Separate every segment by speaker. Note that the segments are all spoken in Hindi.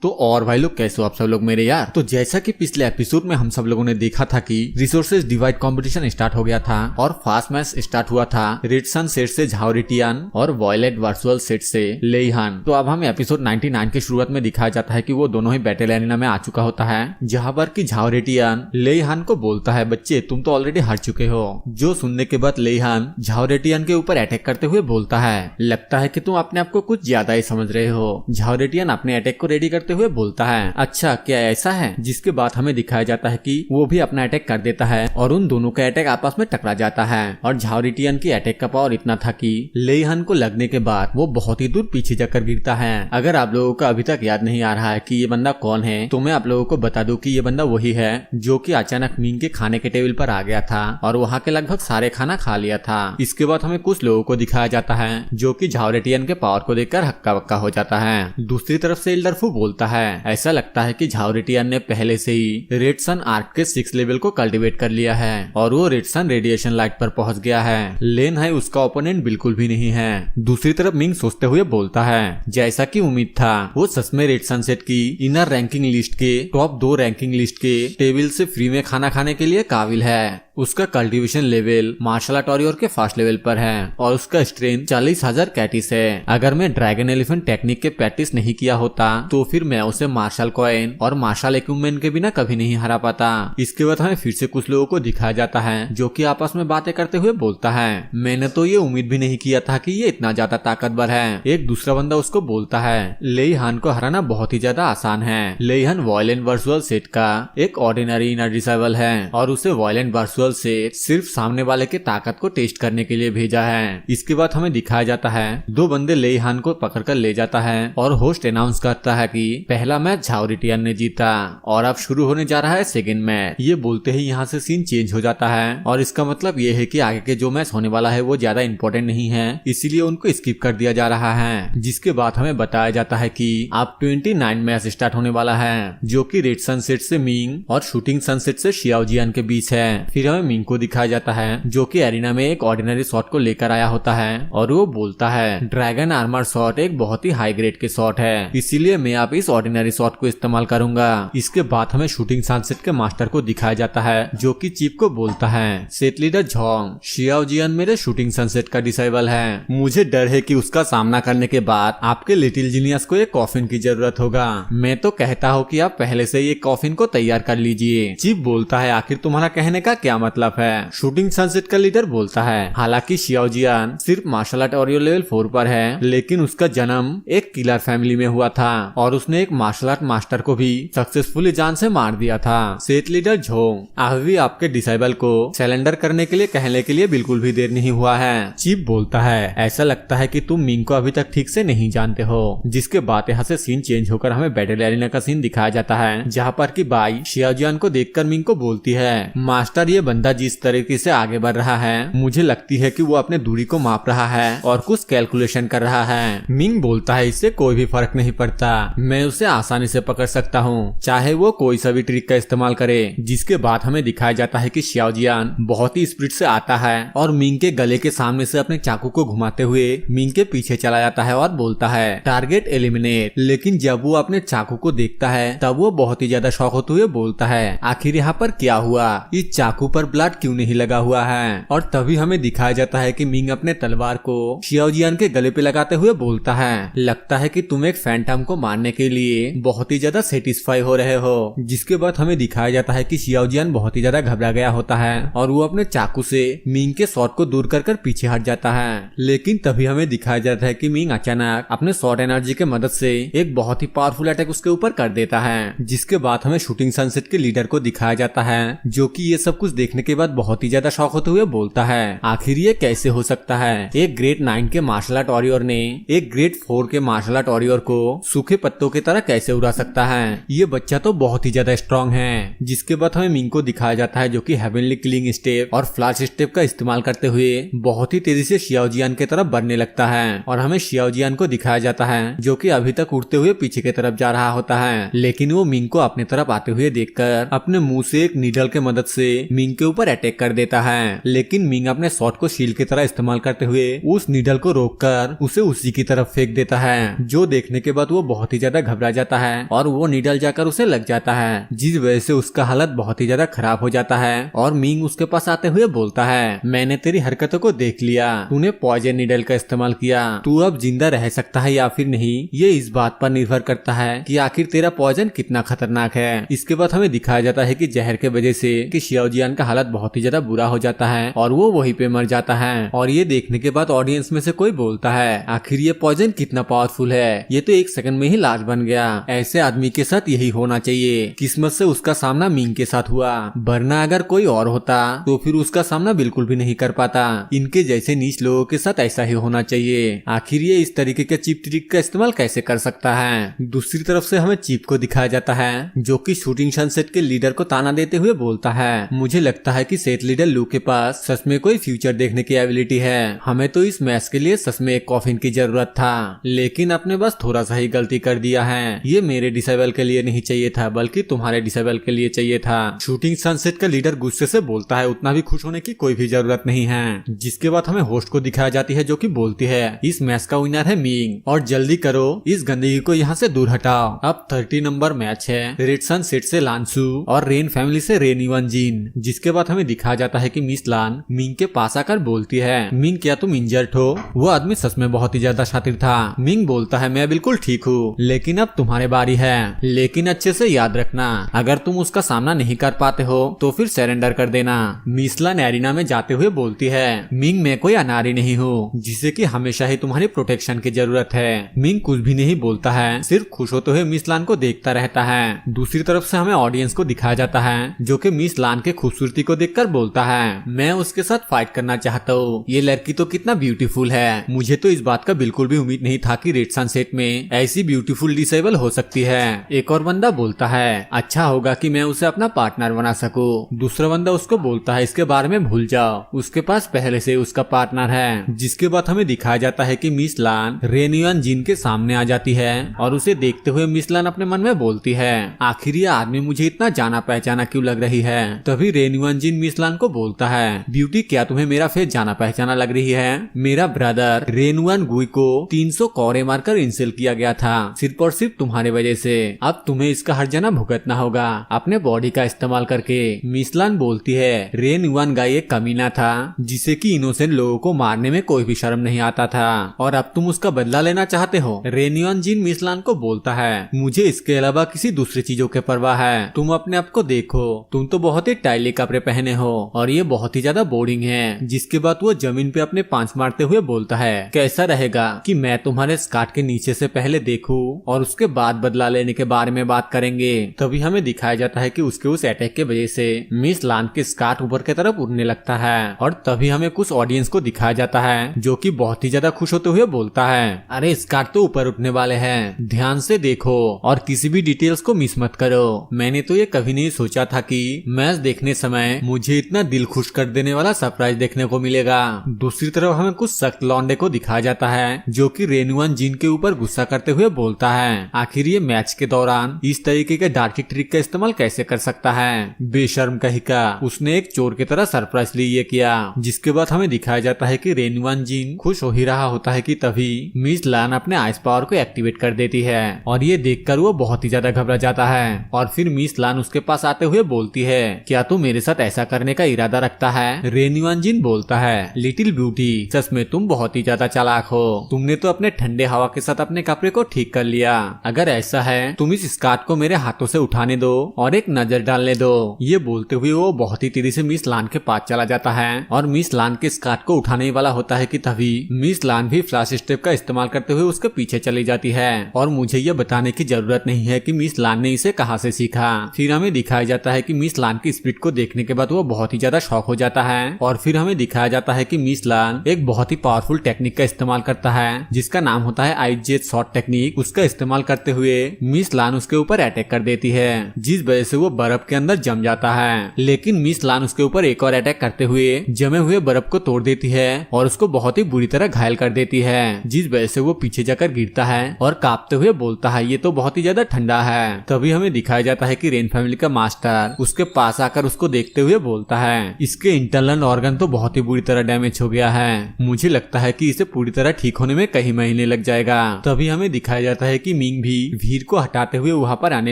Speaker 1: तो और भाई लोग कैसे हो आप सब लोग मेरे यार। तो जैसा कि पिछले एपिसोड में हम सब लोगों ने देखा था कि रिसोर्सेज डिवाइड कंपटीशन स्टार्ट हो गया था और फास्ट मैच स्टार्ट हुआ था रेड सन सेट से झाओरिटियन और वॉयलेट वर्चुअल सेट से लेईहान। तो अब हमें एपिसोड 99 की शुरुआत में दिखाया जाता है कि वो दोनों ही बैटल एरिना में आ चुका होता है, जहाँ पर कि झाओरिटियन लेईहान को बोलता है बच्चे तुम तो ऑलरेडी हार चुके हो। जो सुनने के बाद लेईहान झाओरिटियन के ऊपर अटैक करते हुए बोलता है लगता है कि तुम अपने आप को कुछ ज्यादा ही समझ रहे हो। झाओरिटियन अपने अटैक को रेडी करते हुए बोलता है अच्छा क्या ऐसा है, जिसके बाद हमें दिखाया जाता है कि वो भी अपना अटैक कर देता है और उन दोनों का अटैक आपस में टकरा जाता है। और झाओरिटियन की अटैक का पावर इतना था कि लेईहान को लगने के बाद वो बहुत ही दूर पीछे जाकर गिरता है। अगर आप लोगों को अभी तक याद नहीं आ रहा है कि ये बंदा कौन है तो मैं आप लोगों को बता दूं कि ये बंदा वही है जो कि अचानक मीन के खाने के टेबल पर आ गया था और वहाँ के लगभग सारे खाना खा लिया था। इसके बाद हमें कुछ लोगों को दिखाया जाता है जो कि झाओरिटियन के पावर को देखकर हक्का बक्का हो जाता है। दूसरी तरफ से एल्डरफू बोलता है ऐसा लगता है कि झाओरिटियन ने पहले से ही रेड सन आर्क के 6 लेवल को कल्टीवेट कर लिया है और वो रेड सन रेडिएशन लाइट पर पहुंच गया है। लेन है उसका ओपोनेंट बिल्कुल भी नहीं है। दूसरी तरफ मिंग सोचते हुए बोलता है जैसा कि उम्मीद था वो सच में रेड सनसेट की इनर रैंकिंग लिस्ट के टॉप 2 रैंकिंग लिस्ट के टेबल से फ्री में खाना खाने के लिए काबिल है। उसका cultivation level martial art warrior के फास्ट लेवल पर है और उसका स्ट्रेंथ 40,000 कैटिस है। अगर मैं ड्रैगन एलिफेंट टेक्निक के प्रैक्टिस नहीं किया होता तो फिर मैं उसे मार्शल कॉइन और मार्शल इक्विपमेंट के बिना कभी नहीं हरा पाता। इसके बाद हमें फिर से कुछ लोगों को दिखाया जाता है जो कि आपस में बातें करते हुए बोलता है मैंने तो ये उम्मीद भी नहीं किया था कि ये इतना ज्यादा ताकतवर है। एक दूसरा बंदा उसको बोलता है लेईहान को हराना बहुत ही ज्यादा आसान है। लेईहान वॉयलेंट वर्चुअल सेट का एक ऑर्डिनरी इनर डिसेबल है और उसे वॉयलेंट वर्चुअल से सिर्फ सामने वाले की ताकत को टेस्ट करने के लिए भेजा है। इसके बाद हमें दिखाया जाता है 2 बंदे लेईहान को पकड़कर ले जाता है और होस्ट अनाउंस करता है कि पहला मैच झाओरिटियन ने जीता और अब शुरू होने जा रहा है सेकंड मैच। ये बोलते ही यहाँ से सीन चेंज हो जाता है और इसका मतलब ये है कि आगे के जो मैच होने वाला है वो ज्यादा इंपॉर्टेंट नहीं है, इसीलिए उनको स्किप कर दिया जा रहा है। जिसके बाद हमें बताया जाता है कि अब 29 मैच स्टार्ट होने वाला है जो कि रेड सनसेट से मिंग और शूटिंग सनसेट से शियाओजियान के बीच है। फिर हमें मिंग को दिखाया जाता है जो कि एरिना में एक ऑर्डिनरी शॉट को लेकर आया होता है और वो बोलता है ड्रैगन आर्मर शॉट एक बहुत ही हाई ग्रेड के शॉट है, इसीलिए मैं आप इस ऑर्डिनरी शॉट को इस्तेमाल करूंगा। इसके बाद हमें शूटिंग सनसेट के मास्टर को दिखाया जाता है जो कि चीफ को बोलता है सेट लीडर झोंग शियाओजियान मेरे शूटिंग सनसेट का डिसेबल है, मुझे डर है कि उसका सामना करने के बाद आपके लिटिल जीनियस को एक कॉफिन की जरूरत होगा। मैं तो कहता हूँ कि आप पहले से ये कॉफिन को तैयार कर लीजिए। चीफ बोलता है आखिर तुम्हारा कहने का क्या मतलब है। शूटिंग सनसेट का लीडर बोलता है हालांकि शियाओजियान सिर्फ मार्शल आर्ट वॉरियर लेवल 4 पर है लेकिन उसका जन्म एक किलर फैमिली में हुआ था और उसने एक मार्शल आर्ट मास्टर को भी सक्सेसफुली जान से मार दिया था। सेट लीडर झोंग अभी आपके डिसेबल को सरेंडर करने के लिए कहने के लिए बिल्कुल भी देर नहीं हुआ है। चीफ बोलता है ऐसा लगता है कि तुम मिंग को अभी तक ठीक से नहीं जानते हो। जिसके बाद यहाँ से सीन चेंज होकर हमें बैटल एरिना का सीन दिखाया जाता है जहाँ पर की बाई शियाओजियान को देखकर मिंग को बोलती है मास्टर ये बंदा जिस तरीके से आगे बढ़ रहा है मुझे लगती है कि वो अपने दूरी को माप रहा है और कुछ कैलकुलेशन कर रहा है। मिंग बोलता है इससे कोई भी फर्क नहीं पड़ता, मैं उसे आसानी से पकड़ सकता हूँ चाहे वो कोई सा भी ट्रिक का इस्तेमाल करे। जिसके बाद हमें दिखाया जाता है कि शियाओजियान बहुत ही स्पीड से आता है और मिंग के गले के सामने से अपने चाकू को घुमाते हुए मिंग के पीछे चला जाता है और बोलता है टारगेट एलिमिनेट। लेकिन जब वो अपने चाकू को देखता है तब वो बहुत ही ज्यादा शॉक होते हुए बोलता है आखिर यहाँ पर क्या हुआ, इस चाकू पर ब्लड क्यों नहीं लगा हुआ है। और तभी हमें दिखाया जाता है कि मिंग अपने तलवार को शियाओजियान के गले पे लगाते हुए बोलता है लगता है कि तुम एक फैंटम को मारने के लिए बहुत ही ज्यादा सेटिस्फाई हो रहे हो। जिसके बाद हमें दिखाया जाता है कि शियाओजियान बहुत ही ज्यादा घबरा गया होता है और वो अपने चाकू से मिंग के शॉट को दूर कर पीछे हट जाता है। लेकिन तभी हमें दिखाया जाता है कि मिंग अचानक अपने शॉर्ट एनर्जी के मदद से एक बहुत ही पावरफुल अटैक उसके ऊपर कर देता है। जिसके बाद हमें शूटिंग सनसेट के लीडर को दिखाया जाता है जो कि ये सब कुछ देखने के बाद बहुत ही ज्यादा शॉक होते हुए बोलता है आखिर ये कैसे हो सकता है, एक ग्रेड 9 के मार्शल आर्ट वॉरियर ने एक ग्रेड 4 के मार्शल आर्ट वॉरियर को सूखे पत्तों की तरह कैसे उड़ा सकता है, ये बच्चा तो बहुत ही ज्यादा स्ट्रॉन्ग है। जिसके बाद हमें मिंग को दिखाया जाता है जो कि हेवनली किलिंग स्टेप और फ्लैश स्टेप का इस्तेमाल करते हुए बहुत ही तेजी से शियाओजियान की तरफ बढ़ने लगता है और हमें शियाओजियान को दिखाया जाता है जो कि अभी तक उड़ते हुए पीछे की तरफ जा रहा होता है। लेकिन वो मिंग को अपने तरफ आते हुए देखकर अपने मुंह से एक नीडल के मदद से मिंग मिंग के ऊपर अटैक कर देता है, लेकिन मिंग अपने शॉट को शील्ड की तरह इस्तेमाल करते हुए उस नीडल को रोककर उसे उसी की तरफ फेंक देता है, जो देखने के बाद वो बहुत ही ज्यादा घबरा जाता है और वो नीडल जाकर उसे लग जाता है, जिस वजह से उसका हालत बहुत ही ज्यादा खराब हो जाता है। और मिंग उसके पास आते हुए बोलता है, मैंने तेरी हरकतों को देख लिया, तूने पॉइजन नीडल का इस्तेमाल किया, तू अब जिंदा रह सकता है या फिर नहीं, ये इस बात पर निर्भर करता है कि आखिर तेरा पॉइजन कितना खतरनाक है। इसके बाद हमें दिखाया जाता है कि जहर के वजह से कि शियाओजियान का हालत बहुत ही ज्यादा बुरा हो जाता है और वो वहीं पे मर जाता है। और ये देखने के बाद ऑडियंस में से कोई बोलता है, आखिर ये पॉइजन कितना पावरफुल है, ये तो 1 सेकंड में ही लाश बन गया। ऐसे आदमी के साथ यही होना चाहिए। किस्मत से उसका सामना मिंग के साथ हुआ, वरना अगर कोई और होता तो फिर उसका सामना बिल्कुल भी नहीं कर पाता। इनके जैसे नीच लोगों के साथ ऐसा ही होना चाहिए। आखिर ये इस तरीके के चीप ट्रिक का इस्तेमाल कैसे कर सकता है। दूसरी तरफ से हमें चीप को दिखाया जाता है, जो कि शूटिंग सनसेट के लीडर को ताना देते हुए बोलता है, मुझे लगता है कि सेट लीडर लू के पास सच में कोई फ्यूचर देखने की एबिलिटी है। हमें तो इस मैच के लिए सच में एक कॉफिन की जरूरत था, लेकिन आपने बस थोड़ा सा ही गलती कर दिया है। ये मेरे डिसेबल के लिए नहीं चाहिए था, बल्कि तुम्हारे डिसेबल के लिए चाहिए था। शूटिंग सनसेट का लीडर गुस्से से बोलता है, उतना भी खुश होने की कोई भी जरूरत नहीं है। जिसके बाद हमें होस्ट को दिखाया जाती है, जो कि बोलती है, इस मैच का विनर है मिंग और जल्दी करो, इस गंदगी को यहाँ से दूर हटाओ। अब 30 नंबर मैच है रेड सनसेट से लानसू और रेन फैमिली से रेन युआन जिन। जिसके बाद हमें दिखाया जाता है कि मिस लान मिंग के पास आकर बोलती है, मिंग क्या तुम इंजर्ड हो? वो आदमी सच में बहुत ही ज्यादा शातिर था। मिंग बोलता है, मैं बिल्कुल ठीक हूँ, लेकिन अब तुम्हारी बारी है। लेकिन अच्छे से याद रखना, अगर तुम उसका सामना नहीं कर पाते हो तो फिर सरेंडर कर देना। मिस लान एरिना में जाते हुए बोलती है, मिंग मैं कोई अनारी नहीं हूँ जिसे कि हमेशा ही तुम्हारी प्रोटेक्शन की जरूरत है। मिंग कुछ भी नहीं बोलता है, सिर्फ खुश होते हुए मिस लान को देखता रहता है। दूसरी तरफ से हमें ऑडियंस को दिखाया जाता है, जो कि मिस लान के खूबसूरती को देखकर बोलता है, मैं उसके साथ फाइट करना चाहता हूँ। ये लड़की तो कितना ब्यूटीफुल है। मुझे तो इस बात का बिल्कुल भी उम्मीद नहीं था कि रेड सनसेट में ऐसी ब्यूटीफुल डिसेबल हो सकती है। एक और बंदा बोलता है, अच्छा होगा कि मैं उसे अपना पार्टनर बना सकूं। दूसरा बंदा उसको बोलता है, इसके बारे में भूल जाओ, उसके पास पहले से उसका पार्टनर है। जिसके बाद हमें दिखाया जाता है कि मिस लान रेन युआन जिन के सामने आ जाती है और उसे देखते हुए मिस लान अपने मन में बोलती है, आखिर ये आदमी मुझे इतना जाना पहचाना क्यों लग रही है। तभी रेन युआन जिन मिस लान को बोलता है, ब्यूटी क्या तुम्हें मेरा फेस जाना पहचाना लग रही है? मेरा ब्रदर रेन युआन गुई को 300 कोड़े मारकर इंसल्ट किया गया था, सिर्फ और सिर्फ तुम्हारे वजह से। अब तुम्हें इसका हर्जाना भुगतना होगा अपने बॉडी का इस्तेमाल करके। मिस लान बोलती है, रेन युआन गाई एक कमीना था जिसे कि इनोसेंट लोगों को मारने में कोई भी शर्म नहीं आता था, और अब तुम उसका बदला लेना चाहते हो। रेन युआन जिन मिस लान को बोलता है, मुझे इसके अलावा किसी दूसरी चीजों के परवाह है। तुम अपने आप को देखो, तुम तो बहुत ही टाइली कपड़े पहने हो और ये बहुत ही ज्यादा बोरिंग है। जिसके बाद वो जमीन पे अपने पांच मारते हुए बोलता है, कैसा रहेगा कि मैं तुम्हारे स्कार्ट के नीचे से पहले देखूं और उसके बाद बदला लेने के बारे में बात करेंगे। तभी हमें दिखाया जाता है कि उसके उस अटैक के वजह से मिस लान के स्कार्ट ऊपर की तरफ उड़ने लगता है। और तभी हमें कुछ ऑडियंस को दिखाया जाता है, जो कि बहुत ही ज्यादा खुश होते हुए बोलता है, अरे स्कार्ट तो ऊपर उठने वाले हैं, ध्यान से देखो और किसी भी डिटेल्स को मिस मत करो। मैंने तो ये कभी नहीं सोचा था कि मैच देखने समय मुझे इतना दिल खुश कर देने वाला सरप्राइज देखने को मिलेगा। दूसरी तरफ हमें कुछ सख्त लौंडे को दिखाया जाता है, जो कि रेन युआन जिन के ऊपर गुस्सा करते हुए बोलता है, आखिर ये मैच के दौरान इस तरीके के डार्क ट्रिक का इस्तेमाल कैसे कर सकता है? बेशर्म कहीं का, उसने एक चोर की तरह सरप्राइज लिए किया। जिसके बाद हमें दिखाया जाता है कि रेन युआन जिन खुश हो ही रहा होता है कि तभी मिस लान अपने आइस पावर को एक्टिवेट कर देती है और ये देखकर वो बहुत ही ज्यादा घबरा जाता है। और फिर मिस लान उसके पास आते हुए बोलती है, क्या तू मेरे साथ ऐसा करने का इरादा रखता है? रेन युआन जिन बोलता है, लिटिल ब्यूटी सच में तुम बहुत ही ज्यादा चालाक हो, तुमने तो अपने ठंडे हवा के साथ अपने कपड़े को ठीक कर लिया। अगर ऐसा है तुम इस स्कार्ट को मेरे हाथों से उठाने दो और एक नजर डालने दो। ये बोलते हुए वो बहुत ही तेजी से मिस लान के पास चला जाता है और मिस लान के स्कार्ट को उठाने वाला होता है कि तभी मिस लान भी फ्लैश स्टेप का इस्तेमाल करते हुए उसके पीछे चली जाती है। और मुझे ये बताने की जरूरत नहीं है कि मिस लान ने इसे कहां से सीखा। फिर हमें दिखाया जाता है कि मिस लान की स्पीड को देखने के बाद वो बहुत ही ज्यादा शॉक हो जाता है। और फिर हमें दिखाया जाता है कि मिस लान एक बहुत ही पावरफुल टेक्निक का इस्तेमाल करता है, जिसका नाम होता है आइस जेट शॉट टेक्निक। उसका इस्तेमाल करते हुए मिस लान उसके ऊपर अटैक कर देती है, जिस वजह से वो बर्फ के अंदर जम जाता है। लेकिन मिस लान उसके ऊपर एक और अटैक करते हुए जमे हुए बर्फ को तोड़ देती है और उसको बहुत ही बुरी तरह घायल कर देती है, जिस वजह से वो पीछे जाकर गिरता है और कांपते हुए बोलता है, ये तो बहुत ही ज्यादा ठंडा है। तभी हमें दिखाया जाता है कि रेन फैमिली का मास्टर उसके पास आकर उसको देखते हुए बोलता है, इसके इंटरनल ऑर्गन तो बहुत ही बुरी तरह डैमेज हो गया है, मुझे लगता है कि इसे पूरी तरह ठीक होने में कई महीने लग जाएगा। तभी हमें दिखाया जाता है कि मिंग भी भीड़ को हटाते हुए वहाँ पर आने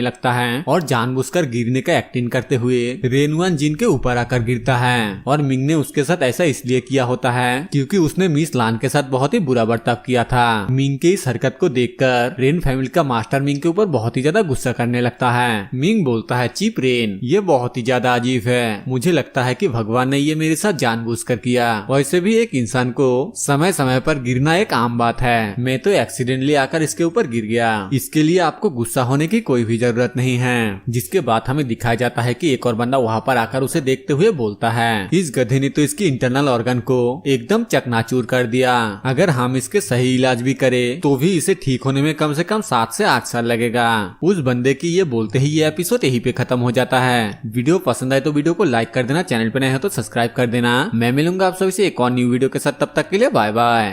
Speaker 1: लगता है और जानबूझकर गिरने का एक्टिंग करते हुए रेनवान जिन के ऊपर आकर गिरता है। और मिंग ने उसके साथ ऐसा इसलिए किया होता है क्योंकि उसने मिस लान के साथ बहुत ही बुरा बर्ताव किया था। मिंग के इस हरकत को देखकर रेन फैमिली का मास्टर मिंग के ऊपर बहुत ही ज्यादा गुस्सा करने लगता है। मिंग बोलता है, चीप रेन, ये बहुत ही ज्यादा अजीब है, मुझे लगता है कि भगवान ने ये मेरे साथ जानबूझकर किया। वैसे भी एक इंसान को समय समय पर गिरना एक आम बात है, मैं तो एक्सीडेंटली आकर इसके ऊपर गिर गया, इसके लिए आपको गुस्सा होने की कोई भी जरूरत नहीं है। जिसके बाद हमें दिखाया जाता है कि एक और बंदा वहाँ पर आकर उसे देखते हुए बोलता है, इस गधे ने तो इसकी इंटरनल ऑर्गन को एकदम चकनाचूर कर दिया, अगर हम इसके सही इलाज भी करें तो भी इसे ठीक होने में कम से कम 7 से 8 साल लगेगा। उस बंदे की ये बोलते ही ये एपिसोड यहीं पे खत्म हो जाता है। वीडियो पसंद आए तो वीडियो को लाइक कर देना, चैनल पे नए हो तो सब्सक्राइब कर देना। मैं मिलूंगा आप सभी से एक और न्यू वीडियो के साथ, तब तक के लिए बाय बाय।